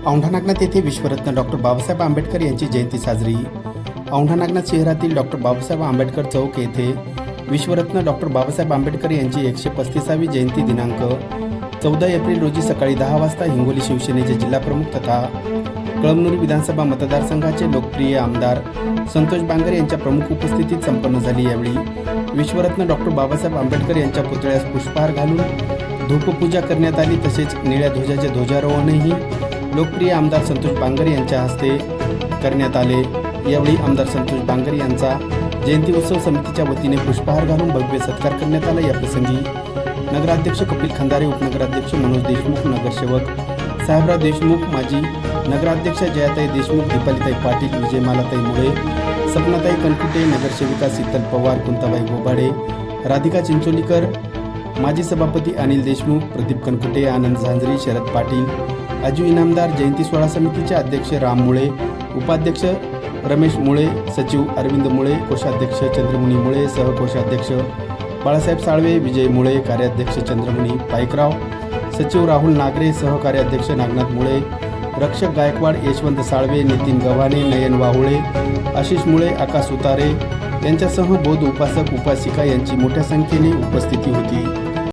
औंढा नागनाथ येथे विश्वरत्न डॉक्टर बाबासाहेब आंबेडकर यांची जयंती साजरी. औंढा नागनाथ शहरातील डॉक्टर बाबासाहेब आंबेडकर चौक येथे विश्वरत्न डॉक्टर बाबासाहेब आंबेडकर यांची 135वी जयंती दिनांक 14 एप्रिल रोजी सकाळी 10 वाजता हिंगोली शिवसेनेचे जिल्हाप्रमुख तथा कळमनुरी विधानसभा मतदारसंघाचे लोकप्रिय आमदार संतोष बांगर यांच्या प्रमुख उपस्थितीत संपन्न झाली. यावेळी विश्वरत्न डॉक्टर बाबासाहेब आंबेडकर यांच्या पुतळ्यास पुष्पहार घालून धूपपूजा करण्यात आली. तसेच निळ्या ध्वजाचे ध्वजारोहणही लोकप्रिय आमदार संतोष बांगर यांच्या हस्ते करण्यात आले. यावेळी आमदार संतोष बांगर यांचा जयंती उत्सव समितीच्या वतीने पुष्पहार घालून भव्य सत्कार करण्यात आला. याप्रसंगी नगराध्यक्ष कपिल खंदारे, उपनगराध्यक्ष मनोज देशमुख, नगरसेवक साहेबराव देशमुख, माजी नगराध्यक्ष जयाताई देशमुख, दीपालीताई पाटील, विजयमालाताई मुळे, सपनाताई कनकुटे, नगरसेविका शीतल पवार, कुंताबाई गोबाडे, राधिका चिंचोलीकर, माजी सभापती अनिल देशमुख, प्रदीप कनकुटे, आनंद झांजरी, शरद पाटील, अजू इनामदार, जयंती सोहळा समितीचे अध्यक्ष राम मुळे, उपाध्यक्ष रमेश मुळे, सचिव अरविंद मुळे, कोषाध्यक्ष चंद्रमुनी मुळे, सहकोषाध्यक्ष बाळासाहेब साळवे, विजय मुळे, कार्याध्यक्ष चंद्रमुनी पाईकराव, सचिव राहुल नागरे, सहकार्याध्यक्ष नागनाथ मुळे, रक्षक गायकवाड, यशवंत साळवे, नितीन गव्हाणे, नयन वाहुळे, आशिष मुळे, आकाश उतारे यांच्यासह बौद्ध उपासक उपासिका यांची मोठ्या संख्येने उपस्थिती होती.